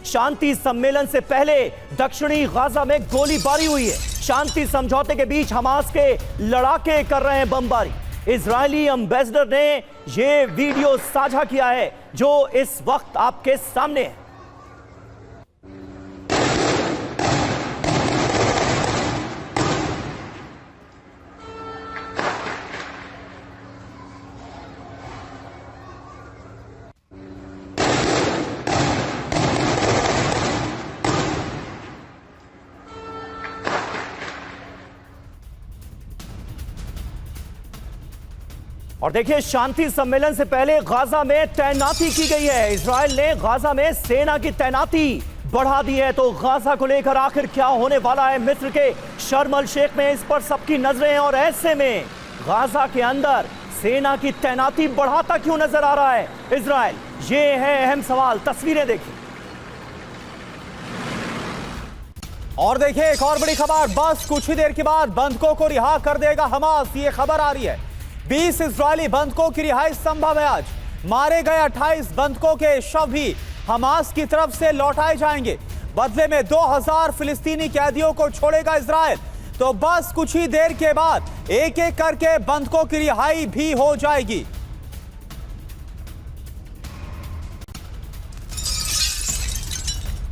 शांति सम्मेलन से पहले दक्षिणी गाजा में गोलीबारी हुई है। शांति समझौते के बीच हमास के लड़ाके कर रहे हैं बमबारी। इजरायली एम्बेसडर ने यह वीडियो साझा किया है जो इस वक्त आपके सामने है। और देखिए, शांति सम्मेलन से पहले गाजा में तैनाती की गई है। इजराइल ने गाजा में सेना की तैनाती बढ़ा दी है। तो गाजा को लेकर आखिर क्या होने वाला है मिस्र के शर्म अल शेख में, इस पर सबकी नजरें हैं। और ऐसे में गाजा के अंदर सेना की तैनाती बढ़ाता क्यों नजर आ रहा है इजराइल, ये है अहम सवाल। तस्वीरें देखिए और देखिए एक और बड़ी खबर, बस कुछ ही देर के बाद बंधकों को रिहा कर देगा हमास। ये खबर आ रही है 20 इजरायली बंधकों की रिहाई संभव है आज। मारे गए 28 बंधकों के शव भी हमास की तरफ से लौटाए जाएंगे। बदले में 2000 फिलिस्तीनी कैदियों को छोड़ेगा इजराइल। तो बस कुछ ही देर के बाद एक एक करके बंधकों की रिहाई भी हो जाएगी।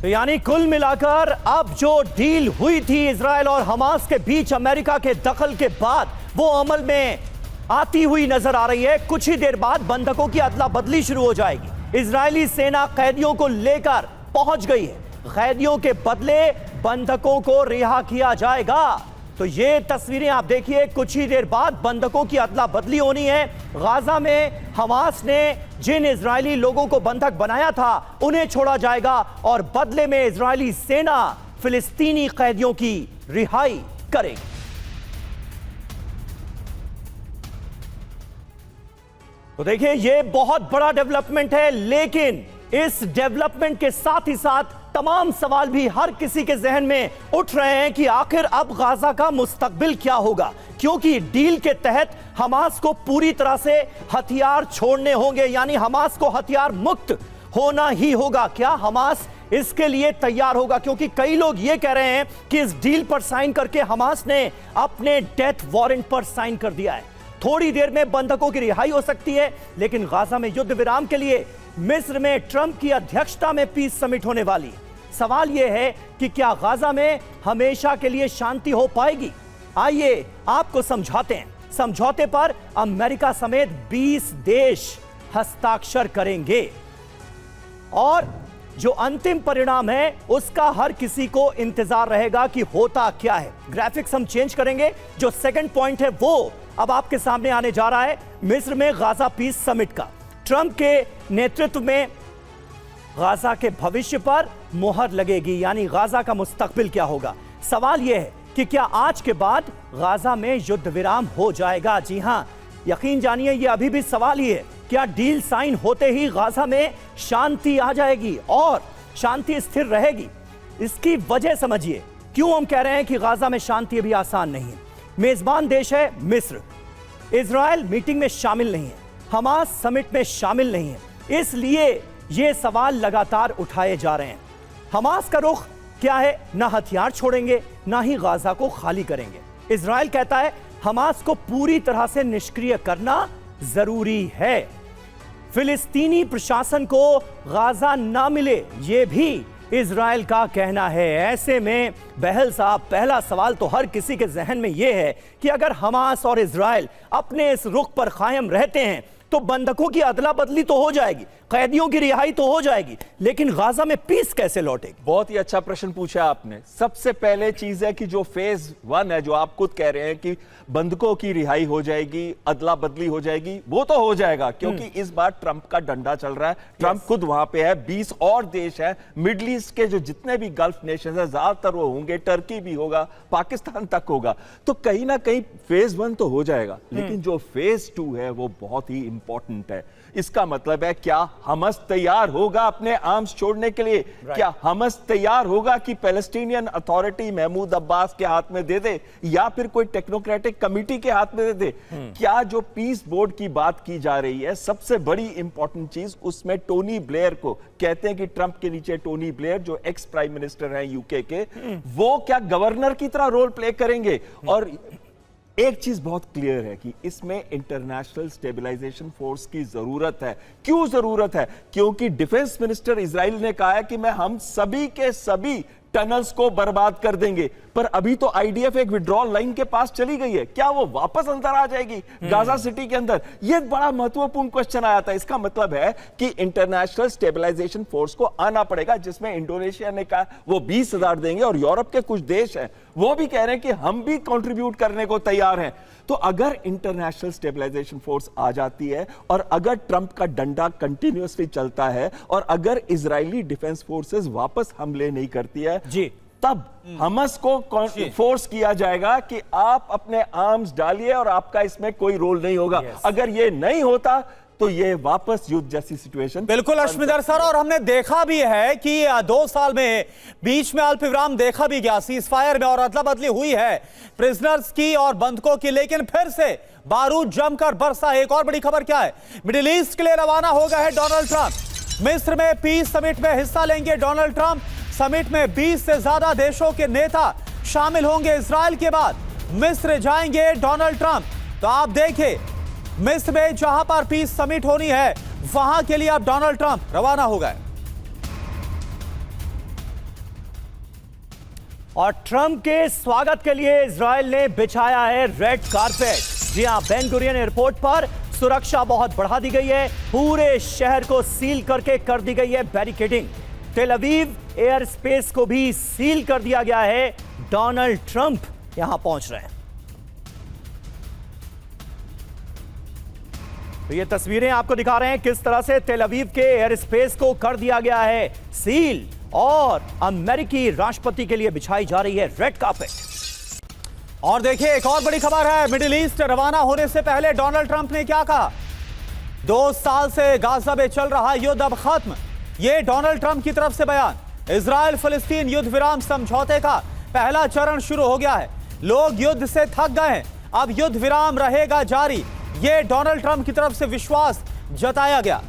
तो यानी कुल मिलाकर अब जो डील हुई थी इजराइल और हमास के बीच अमेरिका के दखल के बाद, वो अमल में आती हुई नजर आ रही है। कुछ ही देर बाद बंधकों की अदला बदली शुरू हो जाएगी। इजरायली सेना कैदियों को लेकर पहुंच गई है। कैदियों के बदले बंधकों को रिहा किया जाएगा। तो ये तस्वीरें आप देखिए, कुछ ही देर बाद बंधकों की अदला बदली होनी है। गाजा में हमास ने जिन इजरायली लोगों को बंधक बनाया था उन्हें छोड़ा जाएगा और बदले में इजरायली सेना फिलिस्तीनी कैदियों की रिहाई करेगी। तो देखिए, यह बहुत बड़ा डेवलपमेंट है, लेकिन इस डेवलपमेंट के साथ ही साथ तमाम सवाल भी हर किसी के जहन में उठ रहे हैं कि आखिर अब गाजा का मुस्तकबिल क्या होगा। क्योंकि डील के तहत हमास को पूरी तरह से हथियार छोड़ने होंगे, यानी हमास को हथियार मुक्त होना ही होगा। क्या हमास इसके लिए तैयार होगा? क्योंकि कई लोग यह कह रहे हैं कि इस डील पर साइन करके हमास ने अपने डेथ वारंट पर साइन कर दिया है। थोड़ी देर में बंधकों की रिहाई हो सकती है, लेकिन गाजा में युद्ध विराम के लिए मिस्र में ट्रंप की अध्यक्षता में पीस समिट होने वाली है। सवाल यह है कि क्या गाजा में हमेशा के लिए शांति हो पाएगी? आइए आपको समझाते हैं। समझौते पर अमेरिका समेत 20 देश हस्ताक्षर करेंगे और जो अंतिम परिणाम है उसका हर किसी को इंतजार रहेगा कि होता क्या है। ग्राफिक्स हम चेंज करेंगे। जो सेकंड पॉइंट है वो अब आपके सामने आने जा रहा है। मिस्र में गाजा पीस समिट का ट्रंप के नेतृत्व में गाजा के भविष्य पर मोहर लगेगी, यानी गाजा का मुस्तकबिल क्या होगा। सवाल यह है कि क्या आज के बाद गाजा में युद्ध विराम हो जाएगा? जी हां, यकीन जानिए यह अभी भी सवाल ही है। क्या डील साइन होते ही गाजा में शांति आ जाएगी और शांति स्थिर रहेगी? इसकी वजह समझिए क्यों हम कह रहे हैं कि गाजा में शांति अभी आसान नहीं है। मेजबान देश है मिस्र। इजराइल मीटिंग में शामिल नहीं है, हमास समिट में शामिल नहीं है, इसलिए ये सवाल लगातार उठाए जा रहे हैं। हमास का रुख क्या है? ना हथियार छोड़ेंगे, ना ही गाजा को खाली करेंगे। इजराइल कहता है हमास को पूरी तरह से निष्क्रिय करना जरूरी है। फिलिस्तीनी प्रशासन को गाजा ना मिले, यह भी इजराइल का कहना है। ऐसे में बहल साहब, पहला सवाल तो हर किसी के जहन में यह है कि अगर हमास और इजराइल अपने इस रुख पर कायम रहते हैं तो बंधकों की अदला बदली तो हो जाएगी, कैदियों की रिहाई तो हो जाएगी, लेकिन गाजा में पीस कैसे लौटेगी? बहुत ही अच्छा प्रश्न पूछा आपने। सबसे पहले चीज है कि जो फेज 1 है, जो आप खुद कह रहे हैं कि बंधकों की रिहाई हो जाएगी, अदला बदली हो जाएगी, वो तो हो जाएगा क्योंकि इस बार ट्रंप का डंडा चल रहा है। ट्रंप खुद वहां पे है, 20 और देश हैं मिडल ईस्ट के, जो जितने भी गल्फ नेशन है ज्यादातर वो होंगे, टर्की भी होगा, पाकिस्तान तक होगा। तो कहीं ना कहीं फेज 1 तो हो जाएगा, लेकिन जो फेज 2 है वो बहुत ही इंपॉर्टेंट है। इसका मतलब है क्या हमास तैयार होगा अपने आर्म्स छोड़ने के लिए? क्या हमास तैयार होगा कि पैलेस्टीनियन अथॉरिटी महमूद अब्बास के हाथ में दे दे या फिर कोई टेक्नोक्रेटिक कमिटी के हाथ में दे दे? क्या जो पीस बोर्ड की बात की जा रही है, सबसे बड़ी इंपॉर्टेंट चीज उसमें टोनी ब्लेयर को कहते हैं कि ट्रंप के नीचे टोनी ब्लेयर जो एक्स प्राइम मिनिस्टर हैं यूके के, वो क्या गवर्नर की तरह रोल प्ले करेंगे? और एक चीज बहुत क्लियर है कि इसमें इंटरनेशनल स्टेबलाइजेशन फोर्स की जरूरत है। क्यों जरूरत है? क्योंकि डिफेंस मिनिस्टर इजराइल ने कहा है कि मैं हम सभी के सभी टनल्स को बर्बाद कर देंगे, पर अभी तो आईडीएफ एक विड्रॉल लाइन के पास चली गई है। क्या वो वापस अंदर आ जाएगी गाजा सिटी के अंदर? ये बड़ा महत्वपूर्ण क्वेश्चन आया था। इसका मतलब है कि इंटरनेशनल स्टेबलाइजेशन फोर्स को आना पड़ेगा, जिसमें इंडोनेशिया ने कहा वो 20,000 देंगे और यूरोप के कुछ देश हैं वो भी कह रहे हैं कि हम भी कंट्रीब्यूट करने को तैयार हैं। तो अगर इंटरनेशनल स्टेबलाइजेशन फोर्स आ जाती है और अगर ट्रंप का डंडा कंटिन्यूअसली चलता है और अगर इजरायली डिफेंस फोर्सेस वापस हमले नहीं करती है जी, तब हमास को फोर्स किया जाएगा कि आप अपने आर्म्स डालिए और आपका इसमें कोई रोल नहीं होगा। अगर ये नहीं होता तो ये वापस युद्ध जैसी सिचुएशन। बिल्कुल अश्मिदर सर, और हमने देखा भी है कि 2 साल में बीच में अल्प विराम देखा भी गया सीज फायर में और अदला बदली हुई है प्रिजनर्स की और बंधकों की, लेकिन फिर से बारूद जमकर बरसा। एक और बड़ी खबर क्या है? मिडिल ईस्ट के लिए रवाना हो गए हैं डोनाल्ड ट्रंप। मिस्र में पीस समिट में हिस्सा लेंगे डोनाल्ड ट्रंप। समिट में 20 से ज्यादा देशों के नेता शामिल होंगे। इजराइल के बाद मिस्र जाएंगे डोनाल्ड ट्रंप। तो आप देखिए, मिस्र में जहां पर पीस समिट होनी है वहां के लिए अब डोनाल्ड ट्रंप रवाना हो गए। और ट्रंप के स्वागत के लिए इजराइल ने बिछाया है रेड कारपेट। जी हां, बेन गुरियन एयरपोर्ट पर सुरक्षा बहुत बढ़ा दी गई है। पूरे शहर को सील करके कर दी गई है barricading. Tel Aviv air space को भी सील कर दिया गया है। डोनाल्ड ट्रंप यहां पहुंच रहे हैं। तो ये तस्वीरें आपको दिखा रहे हैं किस तरह से तेल अवीव के एयर स्पेस को कर दिया गया है सील और अमेरिकी राष्ट्रपति के लिए बिछाई जा रही है रेड कार्पेट। और देखिए, एक और बड़ी खबर है। मिडिल ईस्ट रवाना होने से पहले डोनाल्ड ट्रंप ने क्या कहा? 2 साल से गाजा में चल रहा युद्ध अब खत्म। यह डोनाल्ड ट्रंप की तरफ से बयान। इजराइल फिलिस्तीन युद्ध विराम समझौते का पहला चरण शुरू हो गया है। लोग युद्ध से थक गए हैं, अब युद्ध विराम रहेगा जारी। यह डोनाल्ड ट्रंप की तरफ से विश्वास जताया गया।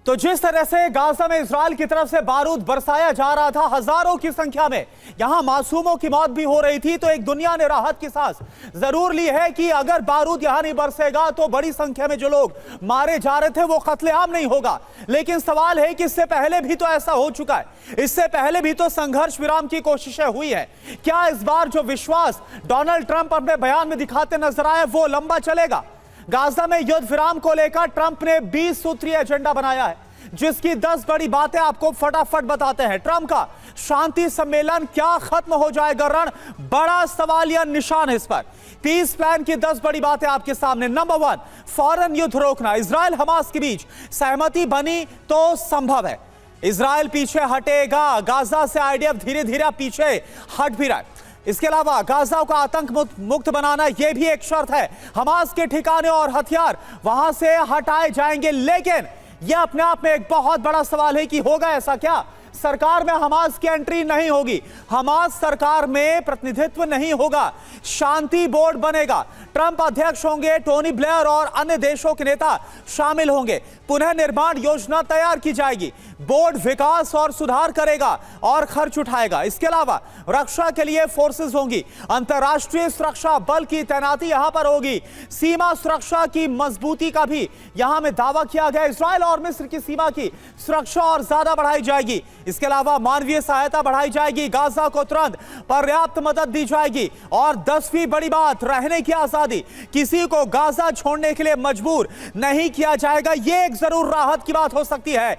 तो जिस तरह से गाजा में इजराइल की तरफ से बारूद बरसाया जा रहा था, हजारों की संख्या में यहां मासूमों की मौत भी हो रही थी, तो एक दुनिया ने राहत की सांस जरूर ली है कि अगर बारूद यहां नहीं बरसेगा तो बड़ी संख्या में जो लोग मारे जा रहे थे वो कत्लेआम नहीं होगा। लेकिन सवाल है कि इससे पहले भी तो ऐसा हो चुका है, इससे पहले भी तो संघर्ष विराम की कोशिशें हुई है। क्या इस बार जो विश्वास डोनाल्ड ट्रंप अपने बयान में दिखाते नजर आए वो लंबा चलेगा? गाजा में युद्ध विराम को लेकर ट्रंप ने 20 सूत्रीय एजेंडा बनाया है, जिसकी 10 बड़ी बातें आपको फटाफट बताते हैं। ट्रंप का शांति सम्मेलन क्या खत्म हो जाएगा रण? बड़ा सवालिया निशान है इस पर। पीस प्लान की 10 बड़ी बातें आपके सामने। नंबर 1, फौरन युद्ध रोकना। इजराइल हमास के बीच सहमति बनी तो संभव है, इजराइल पीछे हटेगा। गाजा से आईडीएफ धीरे धीरे पीछे हट भी रहा है। इसके अलावा गाजा को आतंक मुक्त बनाना यह भी एक शर्त है। हमास के ठिकाने और हथियार वहां से हटाए जाएंगे, लेकिन यह अपने आप में एक बहुत बड़ा सवाल है कि होगा ऐसा क्या? सरकार में हमास की एंट्री नहीं होगी, हमास सरकार में प्रतिनिधित्व नहीं होगा, शांति बोर्ड बनेगा। ट्रंप अध्यक्ष होंगे, टोनी ब्लेयर और अन्य देशों के नेता शामिल होंगे। पुनः निर्माण योजना तैयार की जाएगी, बोर्ड विकास और सुधार करेगा और खर्च उठाएगा। इसके अलावा रक्षा के लिए फोर्सेस होंगी, अंतरराष्ट्रीय सुरक्षा बल की तैनाती यहां पर होगी। सीमा सुरक्षा की मजबूती का भी यहां में दावा किया गया। इजराइल और मिस्र की सीमा की सुरक्षा और ज्यादा बढ़ाई जाएगी। इसके अलावा मानवीय सहायता बढ़ाई जाएगी, गाजा को तुरंत पर्याप्त मदद दी जाएगी। और 10वीं बड़ी बात, रहने की आजादी। किसी को गाजा छोड़ने के लिए मजबूर नहीं किया जाएगा। यह एक जरूर राहत की बात हो सकती है।